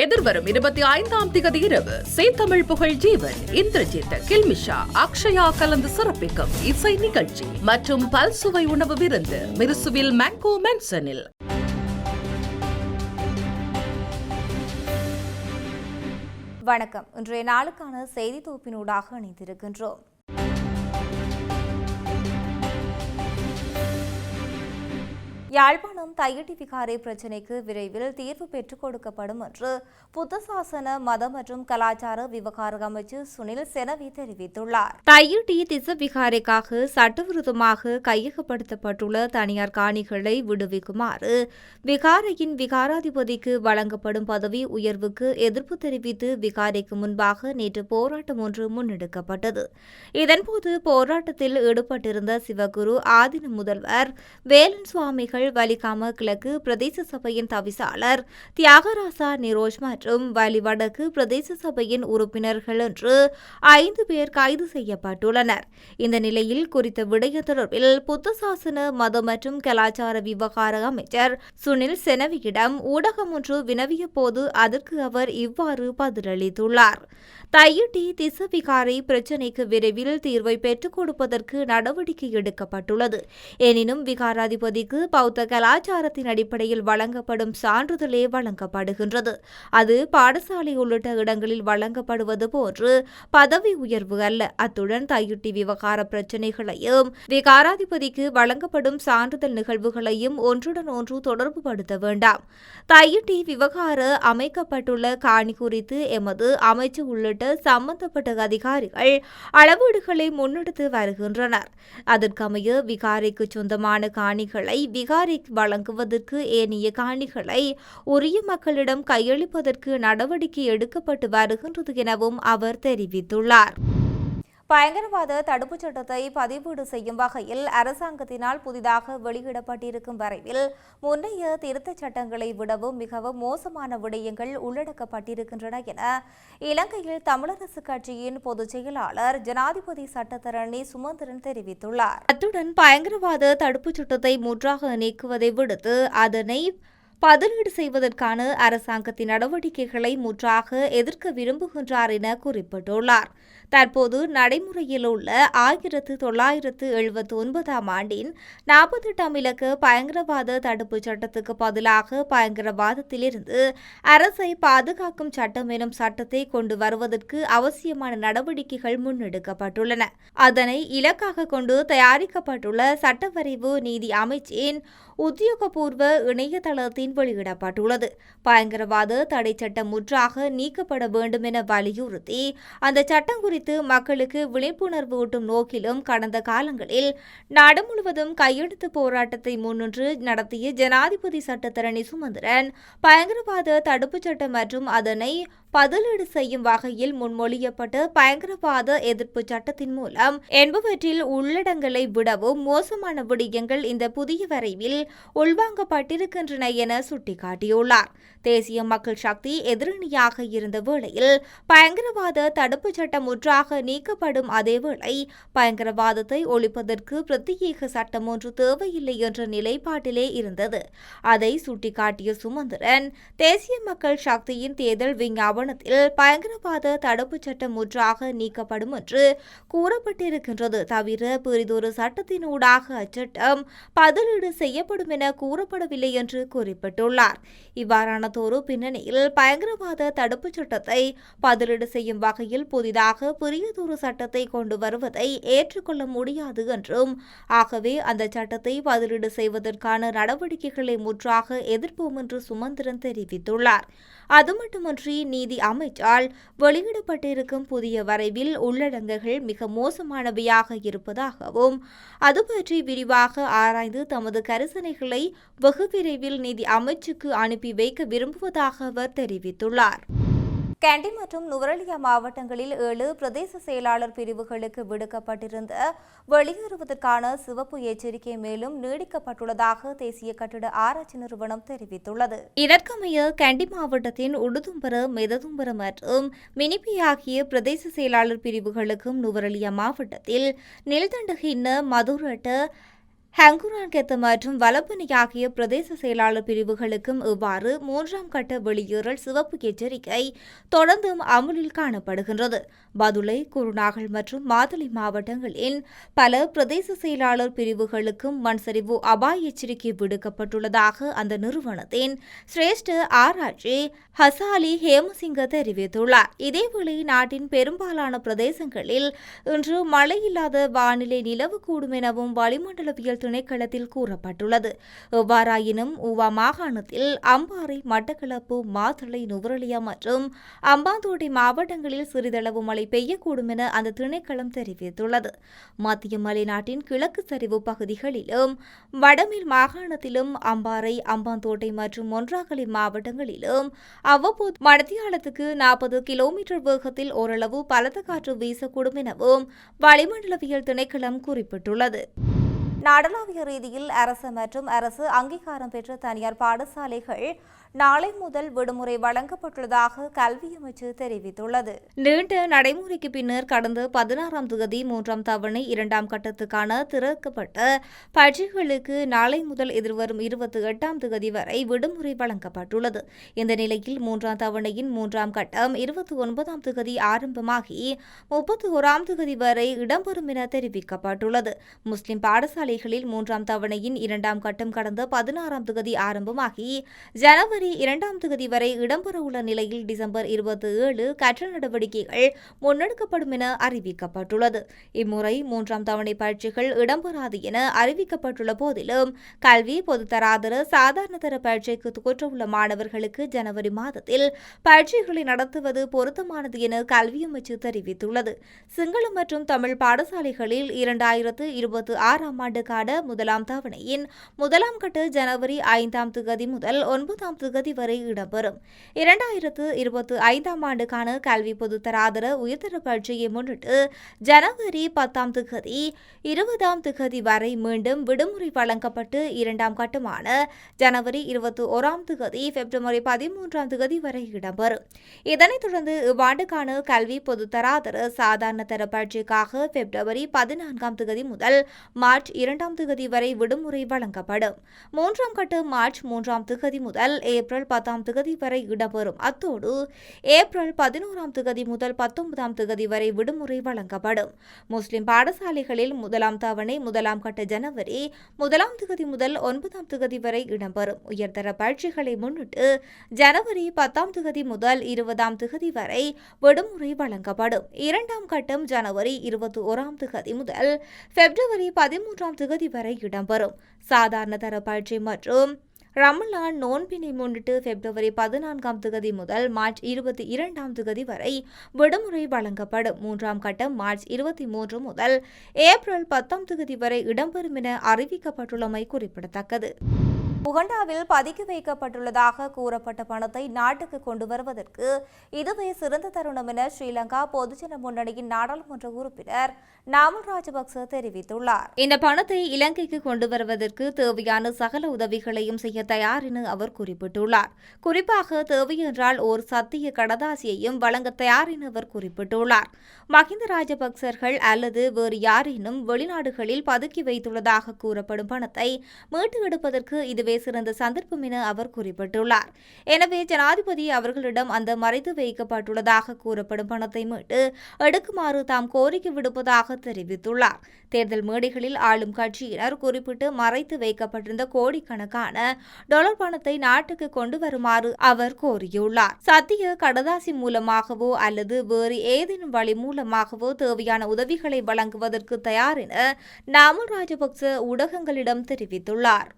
எதிர்வரும் 25ஆம் திகதி இரவு சேத்தமிழ் புகழ் ஜீவன், இந்திரஜித், கில்மிஷா, அக்ஷயா கலந்து சிறப்பிக்கும் இசை நிகழ்ச்சி மற்றும் பல்சுவை உணவு விருந்து மிருசுவில் மேங்கோ மென்சனில். வணக்கம். இன்றைய நாளுக்கான செய்தி தொகுப்பினூடாக இணைந்திருக்கின்றோம். யாழ்ப்பாணம் தையிட்டி விகாரை பிரச்சினைக்கு விரைவில் தீர்வு பெற்றுக் கொடுக்கப்படும் என்று புத்த சாசன மதம் மற்றும் கலாச்சார விவகார அமைச்சர் சுனில் செனவி தெரிவித்துள்ளார். தையிட்டி திச விகாரைக்காக சட்டவிரோதமாக கையகப்படுத்தப்பட்டுள்ள தனியார் காணிகளை விடுவிக்குமாறு விகாரையின் விகாராதிபதிக்கு வழங்கப்படும் பதவி உயர்வுக்கு எதிர்ப்பு தெரிவித்து விகாரைக்கு முன்பாக நேற்று போராட்டம் ஒன்று முன்னெடுக்கப்பட்டது. இதன்போது போராட்டத்தில் ஈடுபட்டிருந்த சிவகுரு ஆதீன முதல்வர் வேலன் சுவாமிகள், வலிகாம கிழக்கு பிரதேச சபையின் தவிசாளர் தியாகராசா நிரோஜ் மற்றும் வலி வடக்கு பிரதேச சபையின் உறுப்பினர்கள் என்று 5 பேர் கைது செய்யப்பட்டுள்ளனர். இந்த நிலையில் குறித்த விடய தொடர்பில் புத்த சாசன மதம் மற்றும் கலாச்சார விவகார அமைச்சர் சுனில் செனவியிடம் ஊடகம் ஒன்று வினவிய போது அதற்கு அவர் இவ்வாறு பதிலளித்துள்ளார். தையிட்டி திச விகாரை பிரச்சினைக்கு விரைவில் தீர்வை பெற்றுக் கொடுப்பதற்கு நடவடிக்கை எடுக்கப்பட்டுள்ளது. எனினும் விகாராதிபதிக்கு பௌத்த கலாச்சாரத்தின் அடிப்படையில் வழங்கப்படும் சான்றிதழே வழங்கப்படுகின்றது. அது பாடசாலை உள்ளிட்ட இடங்களில் வழங்கப்படுவது போன்று பதவி உயர்வு அல்ல. அத்துடன் தையிட்டி விவகார பிரச்சினைகளையும் விகாராதிபதிக்கு வழங்கப்படும் சான்றிதழ் நிகழ்வுகளையும் ஒன்றுடன் ஒன்று தொடர்பு படுத்த வேண்டாம். தையிட்டி விவகார அமைக்கப்பட்டுள்ள காணி குறித்து எமது அமைச்சு உள்ளிட்ட சம்பந்தப்பட்ட அதிகாரிகள் அளவீடுகளை முன்னெடுத்து வருகின்றனர். அதற்கமைய விகாரைக்கு சொந்தமான காணிகளை விகாரைக்கு வழங்குவதற்கு ஏனைய காணிகளை உரிய மக்களிடம் கையளிப்பதற்கு நடவடிக்கை எடுக்கப்பட்டு வருகின்றது எனவும் அவர் தெரிவித்துள்ளார். பயங்கரவாத தடுப்புச் சட்டத்தை பதிவீடு செய்யும் வகையில் அரசாங்கத்தினால் புதிதாக வெளியிடப்பட்டிருக்கும் வரைவில் முன்னைய திருத்தச் சட்டங்களை விடவும் மிகவும் மோசமான விடயங்கள் உள்ளடக்கப்பட்டிருக்கின்றன என இலங்கையில் தமிழரசு கட்சியின் பொதுச் செயலாளர் ஜனாதிபதி சட்டத்தரணி சுமந்திரன் தெரிவித்துள்ளார். அத்துடன் பயங்கரவாத தடுப்புச் சட்டத்தை முற்றாக நீக்குவதை விடுத்து அதனை பதிலீடு செய்வதற்கான அரசாங்கத்தின் நடவடிக்கைகளை முற்றாக எதிர்க்க விரும்புகின்றார் என குறிப்பிட்டுள்ளார். தற்போது நடைமுறையில் உள்ள 1979ஆம் ஆண்டின் 48ஆம் இலக்க பயங்கரவாத தடுப்புச் சட்டத்துக்கு பதிலாக பயங்கரவாதத்திலிருந்து அரசை பாதுகாக்கும் சட்டம் எனும் சட்டத்தை கொண்டு வருவதற்கு அவசியமான நடவடிக்கைகள் முன்னெடுக்கப்பட்டுள்ளன. அதனை இலக்காக கொண்டு தயாரிக்கப்பட்டுள்ள சட்டவரைவு நீதி அமைச்சின் உத்தியோகபூர்வ இணையதளத்தின் வெளியிடப்பட்டுள்ளது. பயங்கரவாத தடை சட்டம் முற்றாக நீக்கப்பட வேண்டும் என வலியுறுத்தி அந்த சட்டம் குறித்து மக்களுக்கு விழிப்புணர்வு ஊட்டும் நோக்கிலும் கடந்த காலங்களில் நாடு முழுவதும் கையெழுத்து போராட்டத்தை முன்னின்று நடத்திய ஜனாதிபதி சட்டத்தரணி சுமந்திரன் பயங்கரவாத தடுப்புச் சட்டம் மற்றும் அதனை பதிலீடு செய்யும் வகையில் முன்மொழியப்பட்ட பயங்கரவாத எதிர்ப்பு சட்டத்தின் மூலம் என்பவற்றில் உள்ளடங்களை விடவும் மோசமான விடயங்கள் இந்த புதிய வரைவில் உள்வாங்கப்பட்டிருக்கின்றன என சுட்டிக்காட்டியுள்ளார். தேசிய மக்கள் சக்தி எதிரணியாக இருந்த வேளையில் பயங்கரவாத தடுப்புச் சட்டம் முற்றாக நீக்கப்படும் அதேவேளை பயங்கரவாதத்தை ஒழிப்பதற்கு பிரத்யேக சட்டம் ஒன்று தேவையில்லை என்ற நிலைப்பாட்டிலே இருந்தது. அதை சுட்டிக்காட்டிய சுமந்திரன் தேசிய மக்கள் சக்தியின் தேர்தல் விஞ்ஞாபனத்தில் பயங்கரவாத தடுப்புச் சட்டம் முற்றாக நீக்கப்படும் என்று கூறப்பட்டிருக்கின்றது. தவிர பிறிதொரு சட்டத்தினூடாக அச்சட்டம் பதிலீடு செய்யப்படும் என கூறப்படவில்லை என்று குறிப்பிட்டுள்ளார். இவ்வாறானதொரு பின்னணியில் பயங்கரவாத தடுப்புச் சட்டத்தை பதிலீடு செய்யும் வகையில் புதிதாக பெரியதொரு சட்டத்தை கொண்டு வருவதை ஏற்றுக்கொள்ள முடியாது என்றும், ஆகவே அந்த சட்டத்தை பதிலீடு செய்வதற்கான நடவடிக்கைகளை முற்றாக எதிர்ப்போம் என்று சுமந்திரன் தெரிவித்துள்ளார். அது மட்டுமின்றி நீதி அமைச்சால் வெளியிடப்பட்டிருக்கும் புதிய வரைவில் உள்ளடங்கல்கள் மிக மோசமானவையாக இருப்பதாகவும் அது பற்றி விரிவாக ஆராய்ந்து தமது கரிசனைகளை வெகு விரைவில் நீதி அமைச்சுக்கு அனுப்பி வைக்க விரும்புவதாக அவர் தெரிவித்துள்ளார். கண்டி மற்றும் நுவரெலியா மாவட்டங்களில் 7 பிரதேச செயலாளர் பிரிவுகளுக்கு விடுக்கப்பட்டிருந்த வெளியேறுவதற்கான சிவப்பு எச்சரிக்கை மேலும் நீடிக்கப்பட்டுள்ளதாக தேசிய கட்டிட ஆராய்ச்சி நிறுவனம் தெரிவித்துள்ளது. இதற்கமைய கண்டி மாவட்டத்தின் உடுதும்பர, மெததும்பர மற்றும் மினிப்பி ஆகிய பிரதேச செயலாளர் பிரிவுகளுக்கும் நுவரெலியா மாவட்டத்தில் நில்தண்டகிண்ண, மதுரட்ட, ஹங்குரான்கெத்த மற்றும் வலப்பனி ஆகிய பிரதேச செயலாளர் பிரிவுகளுக்கும் இவ்வாறு 3ஆம் கட்ட வெளியேறல் சிவப்பு எச்சரிக்கை தொடர்ந்தும் அமுலில் காணப்படுகின்றது. பதுளை, குருநாகல் மற்றும் மாத்தளை மாவட்டங்களின் பல பிரதேச செயலாளர் பிரிவுகளுக்கும் மண்சரிவு அபாய எச்சரிக்கை விடுக்கப்பட்டுள்ளதாக அந்த நிறுவனத்தின் சிரேஷ்ட ஆராய்ச்சி ஹசாலி ஹேமசிங்க தெரிவித்துள்ளார். இதேவேளை நாட்டின் பெரும்பாலான பிரதேசங்களில் இன்று மழையில்லாத வானிலை நிலவக்கூடும் எனவும் வளிமண்டலவியல் திணைக்களத்தில் கூறப்பட்டுள்ளது. எவ்வாறாயினும் ஊவா மாகாணத்தில் அம்பாறை, மட்டக்களப்பு, மாத்தளை, நுவரெலியா மற்றும் அம்பாந்தோட்டை மாவட்டங்களில் சிறிதளவு மழை பெய்யக்கூடும் என அந்த திணைக்களம் தெரிவித்துள்ளது. மத்திய மலைநாட்டின் கிழக்கு சரிவு பகுதிகளிலும் வடமேல் மாகாணத்திலும் அம்பாறை, அம்பாந்தோட்டை மற்றும் மொன்றாகலை மாவட்டங்களிலும் அவ்வப்போது மணித்தியாலத்துக்கு 40 கிலோமீட்டர் வேகத்தில் ஓரளவு பலத்த காற்று வீசக்கூடும் எனவும் வளிமண்டலவியல் திணைக்களம் குறிப்பிட்டுள்ளது. நாடளாவிய ரீதியில் அரசு மற்றும் அரசு அங்கீகாரம் பெற்ற தனியார் பாடசாலைகள் நாளை முதல் விடுமுறை வழங்கப்பட்டுள்ளதாக கல்வி அமைச்சு தெரிவித்துள்ளது. நீண்ட நடைமுறைக்கு பின்னர் கடந்த 16ஆம் தேதி 3ஆம் தவணை 2ஆம் கட்டத்துக்கான திறக்கப்பட்ட பரீட்சைகளுக்கு நாளை முதல் எதிர்வரும் 28ஆம் தேதி வரை விடுமுறை வழங்கப்பட்டுள்ளது. இந்த நிலையில் 3ஆம் தவணையின் 3ஆம் கட்டம் 29ஆம் தேதி ஆரம்பமாகி 31ஆம் தேதி வரை இடம்பெறும் என தெரிவிக்கப்பட்டுள்ளது. முஸ்லிம் பாடசாலைகளில் 3ஆம் தவணையின் 2ஆம் கட்டம் கடந்த 16ஆம் தேதி ஆரம்பமாகி ஜனவரி 2ஆம் தேதி வரை இடம்பெறவுள்ள நிலையில் டிசம்பர் 27 கற்றல் நடவடிக்கைகள் முன்னெடுக்கப்படும் என அறிவிக்கப்பட்டுள்ளது. இம்முறை 3ஆம் தவணை பரீட்சைகள் இடம்பெறாது என அறிவிக்கப்பட்டுள்ள போதிலும் கல்வி பொதுத்தராதர சாதாரண தர பரீட்சைக்கு தோற்றவுள்ள மாணவர்களுக்கு ஜனவரி மாதத்தில் பரீட்சைகளை நடத்துவது பொருத்தமானது என கல்வி அமைச்சு தெரிவித்துள்ளது. சிங்களம் மற்றும் தமிழ் பாடசாலைகளில் 2026ஆம் ஆண்டுக்கான 1ஆம் தவணையின் 1ஆம் கட்ட ஜனவரி 5ஆம் தேதி முதல் 9ஆம் தேதி வரை இடம்பெறும். 2025ஆம் ஆண்டுக்கான கல்வி பொதுத்தராதர உயர்தர பரீட்சையை முன்னிட்டு ஜனவரி 10ஆம் தேதி 20ஆம் தேதி வரை மீண்டும் விடுமுறை வழங்கப்பட்டு 2ஆம் கட்டமான ஜனவரி 21ஆம் தேதி பிப்ரவரி 13ஆம் தேதி வரை இடம்பெறும். இதனைத் தொடர்ந்து இவ்வாண்டுக்கான கல்வி பொதுத்தராதர சாதாரண தர பரீட்சைக்காக பிப்ரவரி 14ஆம் தேதி முதல் மார்ச் 2ஆம் தேதி வரை விடுமுறை வழங்கப்படும். 3ஆம் கட்ட மார்ச் 3ஆம் தேதி முதல் ஏப்ரல் 10ஆம் தேதி வரை இடம்பெறும். அத்தோடு ஏப்ரல் 11ஆம் தேதி முதல் 19ஆம் தேதி வரை விடுமுறை வழங்கப்படும். முஸ்லிம் பாடசாலைகளில் 1ஆம் தவணை 1ஆம் கட்ட ஜனவரி 1ஆம் தேதி முதல் 9ஆம் தேதி வரை இடம்பெறும். உயர்தர பரீட்சைகளை முன்னிட்டு ஜனவரி 10ஆம் தேதி முதல் 20ஆம் தேதி வரை விடுமுறை வழங்கப்படும். 2ஆம் கட்டம் ஜனவரி 21ஆம் தேதி முதல் பிப்ரவரி 13ஆம் தேதி வரை இடம்பெறும். சாதாரண தர பரீட்சை மற்றும் ரமலான் நோன்பினை முன்னிட்டு பிப்ரவரி 14ஆம் தேதி முதல் மார்ச் 22ஆம் தேதி வரை விடுமுறை வழங்கப்படும். 3ஆம் கட்டம் மார்ச் 23 முதல் ஏப்ரல் 10ஆம் தேதி வரை இடம்பெறும் என அறிவிக்கப்பட்டுள்ளமை குறிப்பிடத்தக்கது. உகண்டாவில் பதுக்கி வைக்கப்பட்டுள்ளதாக கூறப்பட்ட பணத்தை நாட்டுக்கு கொண்டு வருவதற்கு இதுவே சிறந்த தருணம் என ஸ்ரீலங்கா பொதுஜன முன்னணியின் நாடாளுமன்ற உறுப்பினர் நாமல் ராஜபக்ச தெரிவித்துள்ளார். இந்த பணத்தை இலங்கைக்கு கொண்டு வருவதற்கு தேவையான சகல உதவிகளையும் செய்ய தயார் என அவர் குறிப்பிட்டுள்ளார். குறிப்பாக தேவையென்றால் ஓர் சத்திய கடதாசியையும் வழங்க தயார் என அவர் குறிப்பிட்டுள்ளார். மஹிந்த ராஜபக்சர்கள் அல்லது வேறு யாரேனும் வெளிநாடுகளில் பதுக்கி வைத்துள்ளதாக கூறப்படும் பணத்தை மீட்டு எடுப்பதற்கு இதுவே சிறந்த சந்தர்ப்பம் என அவர் குறிப்பிட்டுள்ளார். எனவே ஜனாதிபதி அவர்களிடம் அந்த மறைத்து வைக்கப்பட்டுள்ளதாக கூறப்படும் பணத்தை மீட்டு எடுக்குமாறு தாம் கோரிக்கை விடுப்பதாக தெரிவித்துள்ளார். தேர்தல் மேடைகளில் ஆளும் கட்சியினர் குறிப்பிட்டு மறைத்து வைக்கப்பட்டிருந்த கோடிக்கணக்கான டாலர் பணத்தை நாட்டுக்கு கொண்டு வருமாறு அவர் கோரியுள்ளார். சத்திய கடதாசி மூலமாகவோ அல்லது வேறு ஏதேனும் வழி மூலமாகவோ தேவையான உதவிகளை வழங்குவதற்கு தயார் என நாமல் ராஜபக்ச ஊடகங்களிடம் தெரிவித்துள்ளார்.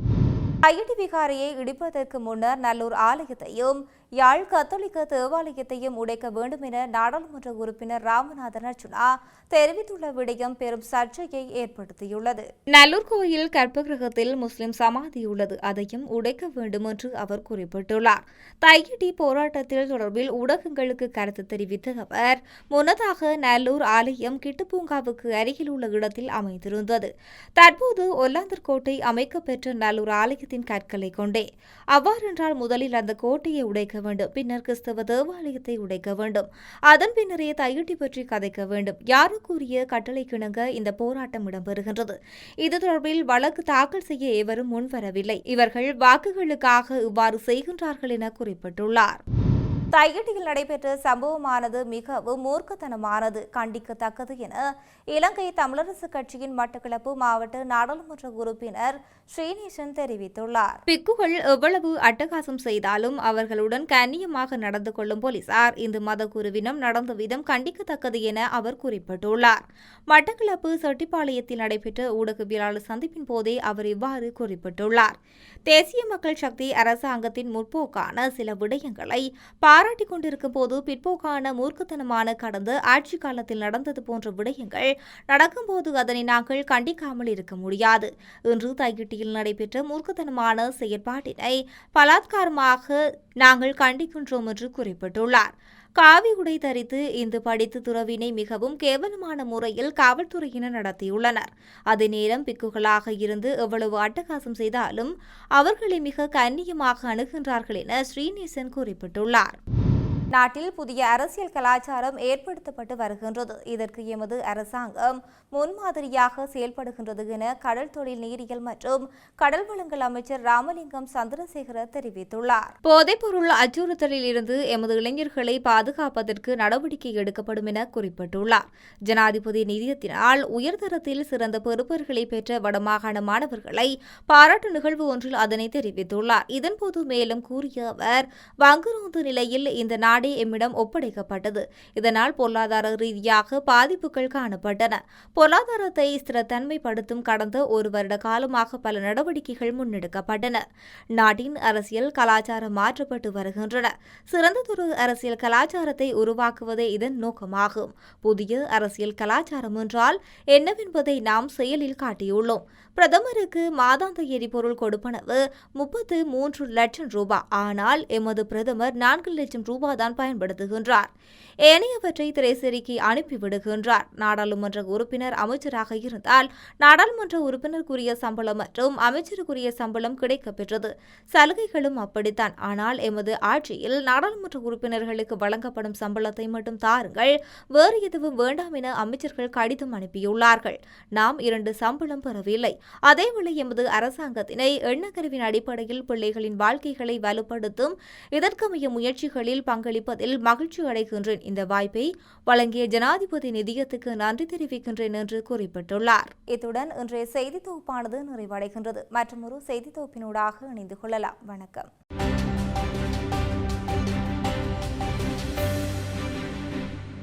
ஐயடி விகாரையை இடிப்பதற்கு முன்னர் நல்லூர் ஆலயத்தையும் யாழ் கத்தோலிக்க தேவாலயத்தையும் உடைக்க வேண்டும் என நாடாளுமன்ற உறுப்பினர் ராமநாதன் அர்ச்சுனா தெரிவித்துள்ள விடயம் பெரும் சர்ச்சையை ஏற்படுத்தியுள்ளது. நல்லூர் கோயில் கற்பகிரகத்தில் முஸ்லிம் சமாதி உள்ளது, அதையும் உடைக்க வேண்டும் என்று அவர் குறிப்பிட்டுள்ளார். தையிட்டி போராட்டத்தில் தொடர்பில் ஊடகங்களுக்கு கருத்து தெரிவித்த அவர் முன்னதாக நல்லூர் ஆலயம் கிட்டுப்பூங்காவுக்கு அருகில் உள்ள இடத்தில் அமைந்திருந்தது. தற்போது ஒல்லாந்தர் கோட்டை அமைக்கப்பெற்ற நல்லூர் ஆலயத்தின் கற்களை கொண்டே. அவ்வாறென்றால் முதலில் அந்த கோட்டையை உடைக்க வேண்டும், பின்னர் கிறிஸ்தவ தேவாலயத்தை உடைக்க வேண்டும், அதன் பின்னரே தையிட்டி பற்றி கதைக்க வேண்டும். யாரோ கூறிய கட்டளைக்கிணங்க இந்த போராட்டம் இடம்பெறுகின்றது. இது தொடர்பில் வழக்கு தாக்கல் செய்ய எவரும் முன்வரவில்லை. இவர்கள் வாக்குகளுக்காக இவ்வாறு செய்கின்றார்கள் என குறிப்பிட்டுள்ளார். தையிட்டியில் நடைபெற்ற சம்பவமானது மிகவும் மூர்க்கத்தனமானது, கண்டிக்கத்தக்கது என இலங்கை தமிழரசு கட்சியின் மட்டக்களப்பு மாவட்ட நாடாளுமன்ற உறுப்பினர் ஸ்ரீநேசன் தெரிவித்துள்ளார். பிக்குகள் எவ்வளவு அட்டகாசம் செய்தாலும் அவர்களுடன் கண்ணியமாக நடந்து கொள்ளும் போலீசார் இந்த மத குருவினம் நடந்த விதம் கண்டிக்கத்தக்கது என அவர் குறிப்பிட்டுள்ளார். மட்டக்களப்பு செட்டிப்பாளையத்தில் நடைபெற்ற ஊடகவியலாளர் சந்திப்பின் போதே அவர் இவ்வாறு குறிப்பிட்டுள்ளார். தேசிய மக்கள் சக்தி அரசாங்கத்தின் முற்போக்கான சில விடயங்களை பாராட்டிக் கொண்டிருக்கும் போது பிற்போக்கான மூர்க்கத்தனமான கடந்த ஆட்சி காலத்தில் நடந்தது போன்ற விடயங்கள் நடக்கும்போது அதனை நாங்கள் கண்டிக்காமல் இருக்க முடியாது. இன்று தையிட்டியில் நடைபெற்ற மூர்க்கத்தனமான செயற்பாட்டினை பலாத்காரமாக நாங்கள் கண்டிக்கின்றோம் என்று குறிப்பிட்டுள்ளார். காவி உடை தரித்து இந்து படித்து துறவினை மிகவும் கேவலமான முறையில் காவல்துறையினர் நடத்தியுள்ளனர். அதே நேரம் பிக்குகளாக இருந்து எவ்வளவு அட்டகாசம் செய்தாலும் அவர்களை மிக கண்ணியமாக அணுகின்றார்கள் என ஸ்ரீநேசன் குறிப்பிட்டுள்ளார். நாட்டில் புதிய அரசியல் கலாச்சாரம் ஏற்படுத்தப்பட்டு வருகின்றது. இதற்கு எமது அரசாங்கம் முன்மாதிரியாக செயல்படுகின்றது என கடல் தொழில் நீரியல் மற்றும் கடல் வளங்கள் அமைச்சர் ராமலிங்கம் சந்திரசேகர தெரிவித்துள்ளார். போதைப்பொருள் அச்சுறுத்தலில் இருந்து எமது இளைஞர்களை பாதுகாப்பதற்கு நடவடிக்கை எடுக்கப்படும் என குறிப்பிட்டுள்ளார். ஜனாதிபதி நிதியத்தினால் உயர்தரத்தில் சிறந்த பெறுபர்களை பெற்ற வடமாகாண மாணவர்களை பாராட்டு நிகழ்வு ஒன்றில் அதனை தெரிவித்துள்ளார். இதன்போது மேலும் கூறிய அவர், வங்குரோந்து நிலையில் இந்த நாடே எம்மிடம் ஒப்படைக்கப்பட்டது. இதனால் பொருளாதார ரீதியாக பாதிப்புகள் காணப்பட்டன. பொருளாதாரத்தை ஸ்திரத்தன்மைப்படுத்தும் கடந்த ஒரு வருட காலமாக பல நடவடிக்கைகள் முன்னெடுக்கப்பட்டன. நாட்டின் அரசியல் கலாச்சாரம் மாற்றப்பட்டு வருகின்றன. சிறந்ததொரு அரசியல் கலாச்சாரத்தை உருவாக்குவதே இதன் நோக்கமாகும். புதிய அரசியல் கலாச்சாரம் என்றால் என்னவென்பதை நாம் செயலில் காட்டியுள்ளோம். பிரதமருக்கு மாதாந்த எரிபொருள் கொடுப்பனவு 33 லட்சம் ரூபாய். ஆனால் எமது பிரதமர் 4 லட்சம் ரூபாய் தான் பயன்படுத்துகின்றார். ஏனையவற்றை திரைசேரிக்கு அனுப்பிவிடுகின்றார். நாடாளுமன்ற உறுப்பினர் அமைச்சராக இருந்தால் நாடாளுமன்ற உறுப்பினருக்குரிய சம்பளம் மற்றும் அமைச்சருக்குரிய சம்பளம் கிடைக்கப்பெற்றது. சலுகைகளும் அப்படித்தான். ஆனால் எமது ஆட்சியில் நாடாளுமன்ற உறுப்பினர்களுக்கு வழங்கப்படும் சம்பளத்தை மட்டும் தாருங்கள், வேறு எதுவும் வேண்டாம் என அமைச்சர்கள் கடிதம் அனுப்பியுள்ளார்கள். நாம் 2 சம்பளம் பெறவில்லை. அதேவேளை எமது அரசாங்கத்தினை எண்ணக்கருவின் அடிப்படையில் பிள்ளைகளின் வாழ்க்கைகளை வலுப்படுத்தும் இதற்கமைய முயற்சிகளில் பங்களிப்பதில் மகிழ்ச்சி அடைகின்றேன். இந்த வாய்ப்பை வழங்கிய ஜனாதிபதி நிதியத்துக்கு நன்றி தெரிவிக்கின்றேன் என்று குறிப்பிட்டுள்ளார். இத்துடன் இன்றைய செய்தி தொகுப்பானது நிறைவடைகின்றது. மற்றொரு செய்தி தொகுப்பினூடாக இணைந்து கொள்ளலாம். வணக்கம்.